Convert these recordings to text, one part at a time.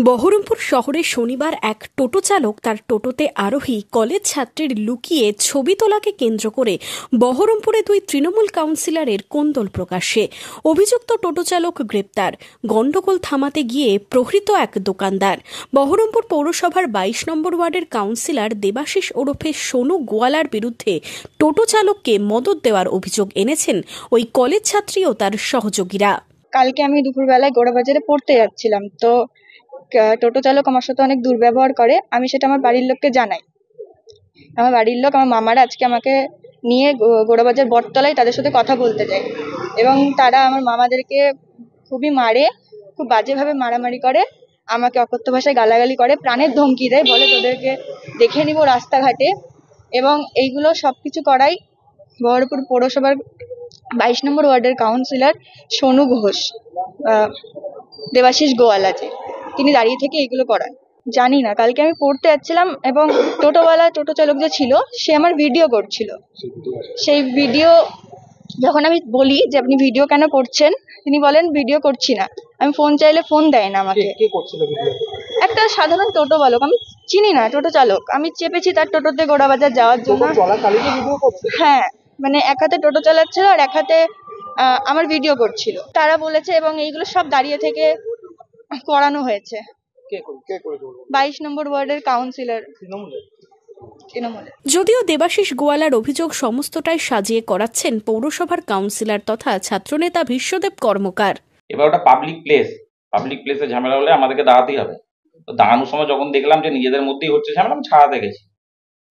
বহরমপুর শহরে শনিবার এক টোটো চালক তার টোটোতে আরোহী কলেজ ছাত্রীর লুকিয়ে ছবি তোলাকে কেন্দ্র করে বহরমপুরে দুই তৃণমূল কাউন্সিলরের কোন্দল প্রকাশ্যে। অভিযুক্ত টোটো চালক গ্রেপ্তার। গন্ডগোল থামাতে গিয়ে প্রহৃত এক দোকানদার। বহরমপুর পৌরসভার 22 নম্বর ওয়ার্ডের কাউন্সিলর দেবাশিস ওরফে সোনু গোয়ালার বিরুদ্ধে টোটো চালককে মদত দেওয়ার অভিযোগ এনেছেন ওই কলেজ ছাত্রী ও তার সহযোগীরা। কালকে আমি দুপুরবেলায় গোড়াবাজারে পড়তে যাচ্ছিলাম, তো টোটো চালক আমার সাথে অনেক দুর্ব্যবহার করে। আমি সেটা আমার বাড়ির লোককে জানাই। আমার বাড়ির লোক, আমার মামারা আজকে আমাকে নিয়ে গোড়াবাজার বটতলায় তাদের সাথে কথা বলতে যায়, এবং তারা আমার মামাদেরকে খুবই মারে, খুব বাজেভাবে মারামারি করে, আমাকে অকথ্য ভাষায় গালাগালি করে, প্রাণের ধমকি দেয়, বলে তোদেরকে দেখে নিব রাস্তাঘাটে। এবং এইগুলো সবকিছু করাই বহরমপুর পৌরসভার 22 নম্বর ওয়ার্ডের কাউন্সিলর সোনু ঘোষ, দেবাশিস গোয়ালা, যে তিনি দাঁড়িয়ে থেকে এইগুলো করান। জানি না, কালকে আমি পড়তে যাচ্ছিলাম এবং টোটো চালক যে ছিল সে আমার ভিডিও করছিল। সেই ভিডিও যখন আমি বলি যে আপনি ভিডিও কেন করছেন, তিনি বলেন ভিডিও করছি না। আমি ফোন চাইলে ফোন দেয় না আমাকে। একটা সাধারণ টোটো চালক, আমি চিনি না, টোটো চালক। আমি চেপেছি তার টোটোতে গোড়াবাজার যাওয়ার জন্য। হ্যাঁ, মানে এক হাতে টোটো চালাচ্ছিল আর এক হাতে আমার ভিডিও করছিল। তারা বলেছে, এবং এইগুলো সব দাঁড়িয়ে থেকে করানো হয়েছে। 22 নম্বর ওয়ার্ডের কাউন্সিলর তৃণমূলের। যদিও দেবাশিস গোয়ালার অভিযোগ সমস্তটাই সাজিয়ে করাচ্ছেন পৌরসভার কাউন্সিলর তথা ছাত্রনেতা বিশ্বদেব কর্মকার। এবার ওটা পাবলিক প্লেসে ঝামেলা হলে আমাদেরকে দাঁড়াতেই হবে। তো দাঁড়ানোর সময় যখন দেখলাম যে নিজেদের মধ্যেই হচ্ছে ঝামেলা, আমি ছাড়াতে গেছি।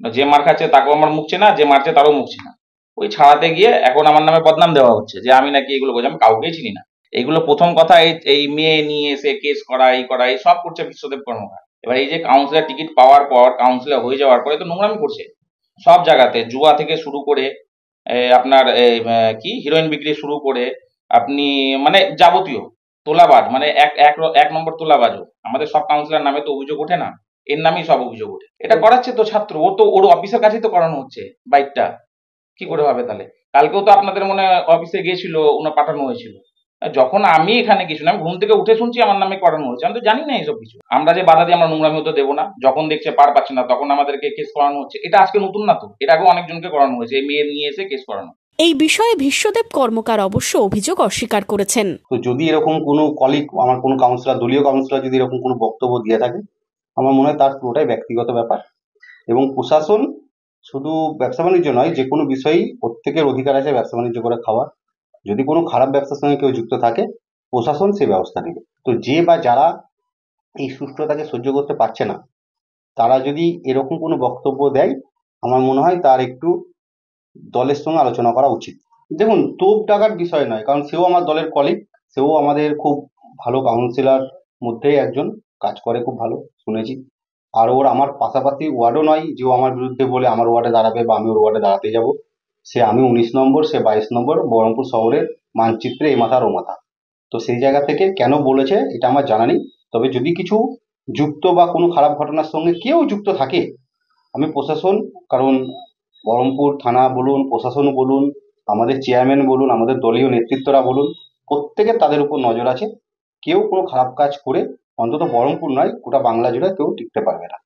যে মার খাচ্ছে তাকেও আমার মুখছে না, যে মারছে তারও মুখছে না। ওই ছাড়াতে গিয়ে এখন আমার নামে বদনাম দেওয়া হচ্ছে যে আমি নাকি এগুলো করছি। আমি কাউকেই চিনি না। এগুলো প্রথম কথা, এই মেয়ে নিয়ে এসে কেস করা, এই সব করছে বিশ্বদেব কর্মকার। এবার এই যে কাউন্সিলর টিকিট পাওয়ার পর, কাউন্সিলর হয়ে যাওয়ার পরে তো নোংরামি করছে সব জায়গাতে। জুয়া থেকে শুরু করে আপনার কি হিরোইন বিক্রি শুরু করে আপনি মানে যাবতীয় তোলাবাজ, মানে এক নম্বর তোলাবাজও। আমাদের সব কাউন্সিলর নামে তো অভিযোগ ওঠে না, এর নামেই সব অভিযোগ ওঠে। এটা করাচ্ছে তো ছাত্র, ওর অফিসের কাছেই তো করানো হচ্ছে বাইকটা। কি করে হবে তাহলে? কালকেও তো আপনাদের মনে অফিসে গিয়েছিল, ওনা পাঠানো হয়েছিল। যখন আমি এখানে গেছিলাম, ঘুম থেকে উঠে শুনছি আমার নামে করানো হয়েছে। আমি তো জানি না এইসব কিছু। আমরা যে বাধা দিই, আমরা নোংরামি হতে দেবো না। যখন দেখছে পার পাচ্ছে না তখন আমাদেরকে কেস করানো হচ্ছে। এটা আজকে নতুন না তো, এর আগেও অনেকজনকে করানো হয়েছে, এই মেয়ে নিয়ে এসে কেস করানো। এই বিষয়ে বিশ্বদেব কর্মকার অবশ্য অভিযোগ অস্বীকার করেছেন। তো যদি এরকম কোনো কলিগ, আমার কোনো কাউন্সিলর, দলীয় কাউন্সিলর যদি এরকম কোনো বক্তব্য দিয়ে থাকে, আমার মনে হয় তার পুরোটাই ব্যক্তিগত ব্যাপার। এবং প্রশাসন শুধু ব্যবসা বাণিজ্য নয়, যে কোনো বিষয়েই প্রত্যেকের অধিকার আছে ব্যবসা বাণিজ্য করে খাওয়া। যদি কোনো খারাপ ব্যবসার সঙ্গে কেউ যুক্ত থাকে, প্রশাসন সেই ব্যবস্থা নেবে। তো যে বা যারা এই সুষ্ঠুতাকে সহ্য করতে পারছে না, তারা যদি এরকম কোনো বক্তব্য দেয়, আমার মনে হয় তার একটু দলের সঙ্গে আলোচনা করা উচিত। দেখুন, তোপ ডাকার বিষয় নয়, কারণ সেও আমার দলের কলিগ, সেও আমাদের খুব ভালো কাউন্সিলর মধ্যেই একজন, কাজ করে খুব ভালো শুনেছি। আর ওর আমার পাশাপাশি ওয়ার্ডও নয় যে ও আমার বিরুদ্ধে বলে আমার ওয়ার্ডে দাঁড়াবে বা আমি ওর ওয়ার্ডে দাঁড়াতে যাব। আমি 19 নম্বর, সে 22 নম্বর, বহরমপুর শহরের মানচিত্রে এ মাথার ও মাথা। তো সেই জায়গা থেকে কেন বলেছে এটা আমার জানা নেই। তবে যদি কিছু যুক্ত বা কোনো খারাপ ঘটনার সঙ্গে কেউ যুক্ত থাকে, আমি প্রশাসন, কারণ বহরমপুর থানা বলুন, প্রশাসন বলুন, আমাদের চেয়ারম্যান বলুন, আমাদের দলীয় নেতৃত্বরা বলুন, প্রত্যেকের তাদের উপর নজর আছে। কেউ কোনো খারাপ কাজ করে অন্তত বহরমপুর নয়, গোটা বাংলা জুড়ে কেউ টিকতে পারবে না।